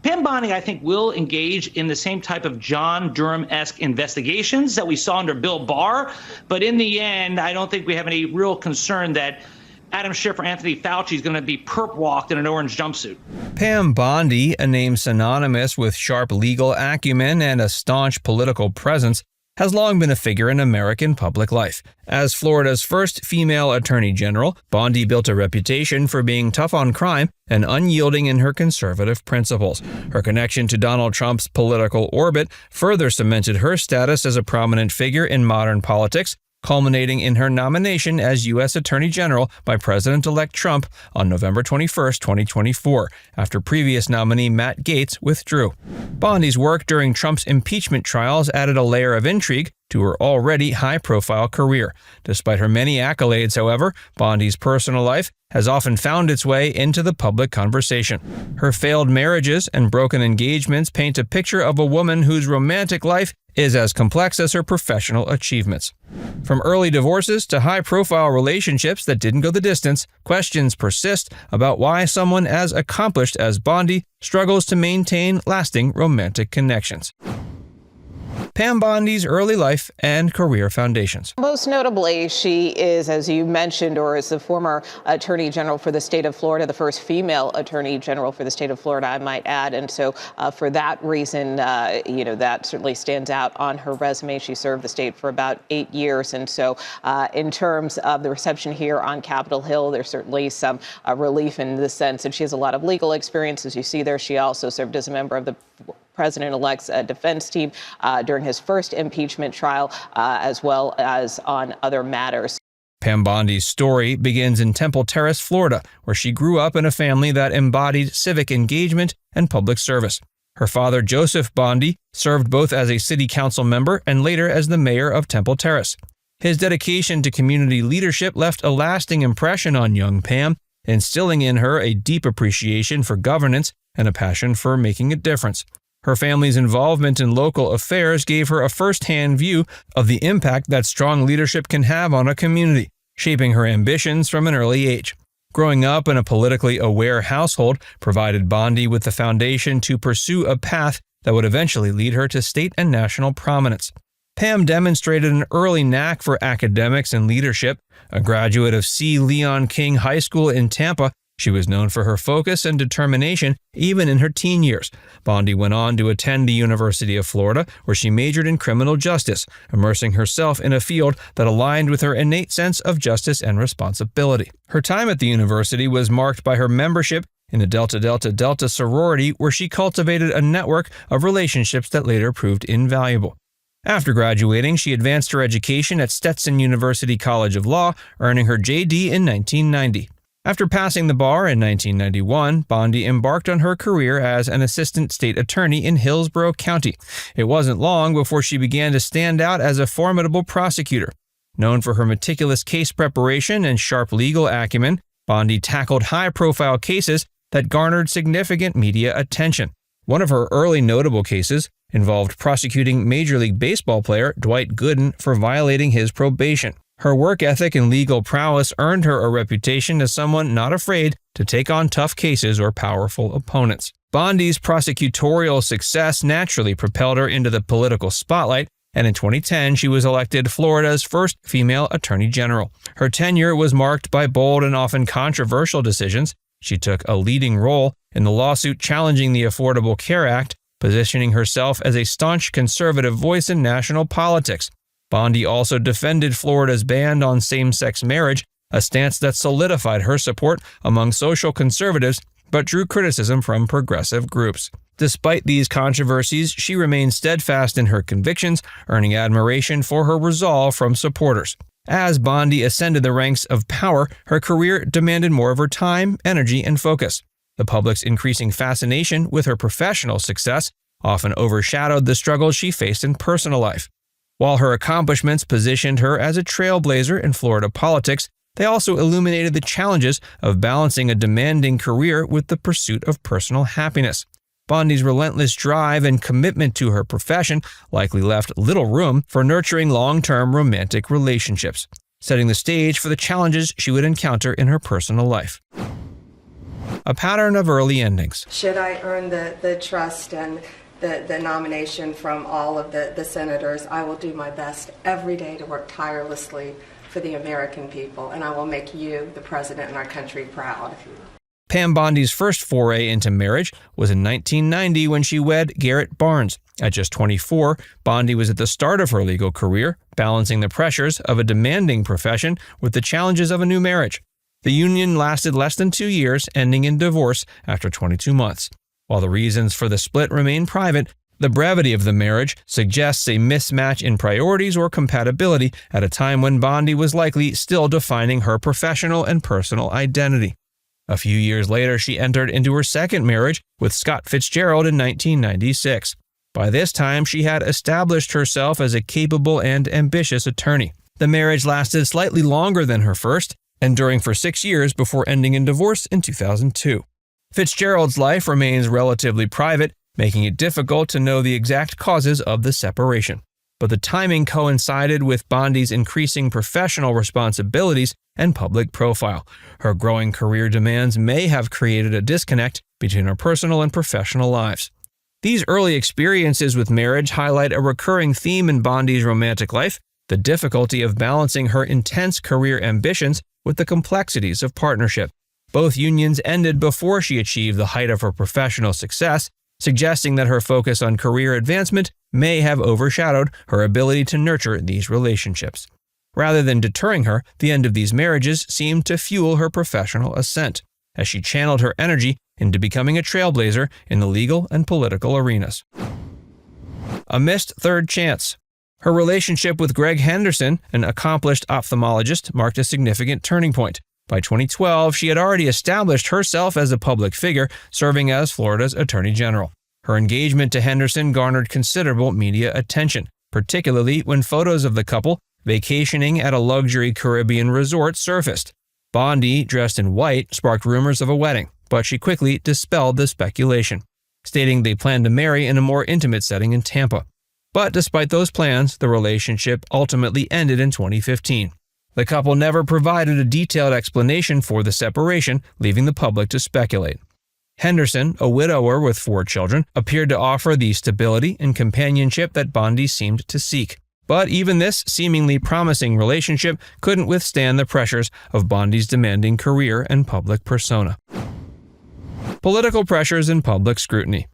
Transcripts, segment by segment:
Pam Bondi, I think, will engage in the same type of John Durham-esque investigations that we saw under Bill Barr. But in the end, I don't think we have any real concern that Adam Schiff or Anthony Fauci is going to be perp walked in an orange jumpsuit. Pam Bondi, a name synonymous with sharp legal acumen and a staunch political presence, has long been a figure in American public life. As Florida's first female attorney general, Bondi built a reputation for being tough on crime and unyielding in her conservative principles. Her connection to Donald Trump's political orbit further cemented her status as a prominent figure in modern politics, culminating in her nomination as U.S. Attorney General by President-elect Trump on November 21, 2024, after previous nominee Matt Gaetz withdrew. Bondi's work during Trump's impeachment trials added a layer of intrigue to her already high-profile career. Despite her many accolades, however, Bondi's personal life has often found its way into the public conversation. Her failed marriages and broken engagements paint a picture of a woman whose romantic life is as complex as her professional achievements. From early divorces to high-profile relationships that didn't go the distance, questions persist about why someone as accomplished as Bondi struggles to maintain lasting romantic connections. Pam Bondi's early life and career foundations. Most notably, she is, as you mentioned, or is the former Attorney General for the state of Florida, the first female Attorney General for the state of Florida, I might add. And so for that reason, that certainly stands out on her resume. She served the state for about 8 years. And so in terms of the reception here on Capitol Hill, there's certainly some relief in the sense that she has a lot of legal experience. As you see there, she also served as a member of the President-elect's defense team during his first impeachment trial, as well as on other matters. Pam Bondi's story begins in Temple Terrace, Florida, where she grew up in a family that embodied civic engagement and public service. Her father, Joseph Bondi, served both as a city council member and later as the mayor of Temple Terrace. His dedication to community leadership left a lasting impression on young Pam, instilling in her a deep appreciation for governance and a passion for making a difference. Her family's involvement in local affairs gave her a first-hand view of the impact that strong leadership can have on a community, shaping her ambitions from an early age. Growing up in a politically aware household provided Bondi with the foundation to pursue a path that would eventually lead her to state and national prominence. Pam demonstrated an early knack for academics and leadership. A graduate of C. Leon King High School in Tampa, she was known for her focus and determination even in her teen years. Bondi went on to attend the University of Florida, where she majored in criminal justice, immersing herself in a field that aligned with her innate sense of justice and responsibility. Her time at the university was marked by her membership in the Delta Delta Delta sorority, where she cultivated a network of relationships that later proved invaluable. After graduating, she advanced her education at Stetson University College of Law, earning her JD in 1990. After passing the bar in 1991, Bondi embarked on her career as an assistant state attorney in Hillsborough County. It wasn't long before she began to stand out as a formidable prosecutor. Known for her meticulous case preparation and sharp legal acumen, Bondi tackled high-profile cases that garnered significant media attention. One of her early notable cases involved prosecuting Major League Baseball player Dwight Gooden for violating his probation. Her work ethic and legal prowess earned her a reputation as someone not afraid to take on tough cases or powerful opponents. Bondi's prosecutorial success naturally propelled her into the political spotlight, and in 2010 she was elected Florida's first female attorney general. Her tenure was marked by bold and often controversial decisions. She took a leading role in the lawsuit challenging the Affordable Care Act, positioning herself as a staunch conservative voice in national politics. Bondi also defended Florida's ban on same-sex marriage, a stance that solidified her support among social conservatives but drew criticism from progressive groups. Despite these controversies, she remained steadfast in her convictions, earning admiration for her resolve from supporters. As Bondi ascended the ranks of power, her career demanded more of her time, energy, and focus. The public's increasing fascination with her professional success often overshadowed the struggles she faced in personal life. While her accomplishments positioned her as a trailblazer in Florida politics, they also illuminated the challenges of balancing a demanding career with the pursuit of personal happiness. Bondi's relentless drive and commitment to her profession likely left little room for nurturing long-term romantic relationships, setting the stage for the challenges she would encounter in her personal life. a pattern of early endings. Should I earn the trust and the nomination from all of the senators, I will do my best every day to work tirelessly for the American people, and I will make you, the president, and our country proud. Pam Bondi's first foray into marriage was in 1990 when she wed Garrett Barnes. At just 24, Bondi was at the start of her legal career, balancing the pressures of a demanding profession with the challenges of a new marriage. The union lasted less than 2 years, ending in divorce after 22 months. While the reasons for the split remain private, the brevity of the marriage suggests a mismatch in priorities or compatibility at a time when Bondi was likely still defining her professional and personal identity. A few years later, she entered into her second marriage with Scott Fitzgerald in 1996. By this time, she had established herself as a capable and ambitious attorney. The marriage lasted slightly longer than her first, enduring for 6 years before ending in divorce in 2002. Fitzgerald's life remains relatively private, making it difficult to know the exact causes of the separation. But the timing coincided with Bondi's increasing professional responsibilities and public profile. Her growing career demands may have created a disconnect between her personal and professional lives. These early experiences with marriage highlight a recurring theme in Bondi's romantic life: the difficulty of balancing her intense career ambitions with the complexities of partnership. Both unions ended before she achieved the height of her professional success, suggesting that her focus on career advancement may have overshadowed her ability to nurture these relationships. Rather than deterring her, the end of these marriages seemed to fuel her professional ascent, as she channeled her energy into becoming a trailblazer in the legal and political arenas. A missed third chance. Her relationship with Greg Henderson, an accomplished ophthalmologist, marked a significant turning point. By 2012, she had already established herself as a public figure, serving as Florida's Attorney General. Her engagement to Henderson garnered considerable media attention, particularly when photos of the couple vacationing at a luxury Caribbean resort surfaced. Bondi, dressed in white, sparked rumors of a wedding, but she quickly dispelled the speculation, stating they planned to marry in a more intimate setting in Tampa. But despite those plans, the relationship ultimately ended in 2015. The couple never provided a detailed explanation for the separation, leaving the public to speculate. Henderson, a widower with 4 children, appeared to offer the stability and companionship that Bondi seemed to seek. But even this seemingly promising relationship couldn't withstand the pressures of Bondi's demanding career and public persona. Political pressures and public scrutiny.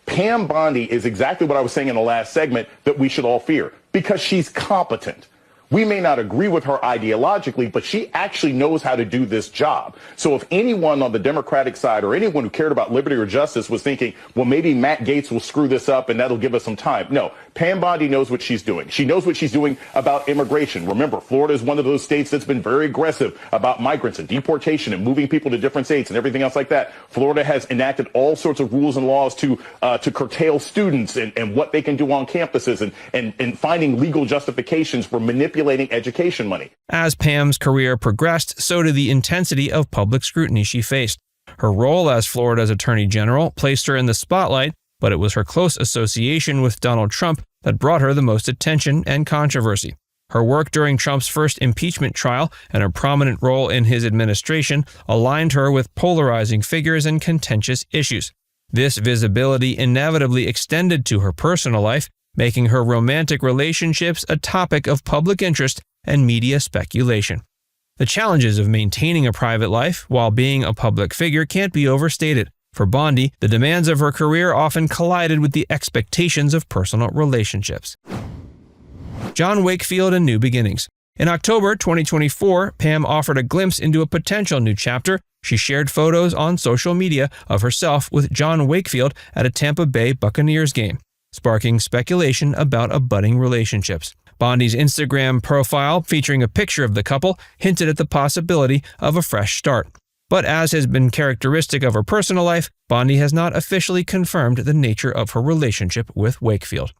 Pam Bondi is exactly what I was saying in the last segment that we should all fear, because she's competent. We may not agree with her ideologically, but she actually knows how to do this job. So if anyone on the Democratic side or anyone who cared about liberty or justice was thinking, well, maybe Matt Gaetz will screw this up and that'll give us some time. No, Pam Bondi knows what she's doing. She knows what she's doing about immigration. Remember, Florida is one of those states that's been very aggressive about migrants and deportation and moving people to different states and everything else like that. Florida has enacted all sorts of rules and laws to curtail students and what they can do on campuses and finding legal justifications for manipulating education money. As Pam's career progressed, so did the intensity of public scrutiny she faced. Her role as Florida's Attorney General placed her in the spotlight, but it was her close association with Donald Trump that brought her the most attention and controversy. Her work during Trump's first impeachment trial and her prominent role in his administration aligned her with polarizing figures and contentious issues. This visibility inevitably extended to her personal life, making her romantic relationships a topic of public interest and media speculation. The challenges of maintaining a private life while being a public figure can't be overstated. For Bondi, the demands of her career often collided with the expectations of personal relationships. John Wakefield and New Beginnings. In October 2024, Pam offered a glimpse into a potential new chapter. She shared photos on social media of herself with John Wakefield at a Tampa Bay Buccaneers game, sparking speculation about a budding relationships. Bondi's Instagram profile, featuring a picture of the couple, hinted at the possibility of a fresh start. But as has been characteristic of her personal life, Bondi has not officially confirmed the nature of her relationship with Wakefield.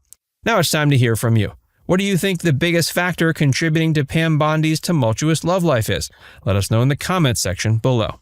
Now it's time to hear from you. What do you think the biggest factor contributing to Pam Bondi's tumultuous love life is? Let us know in the comments section below.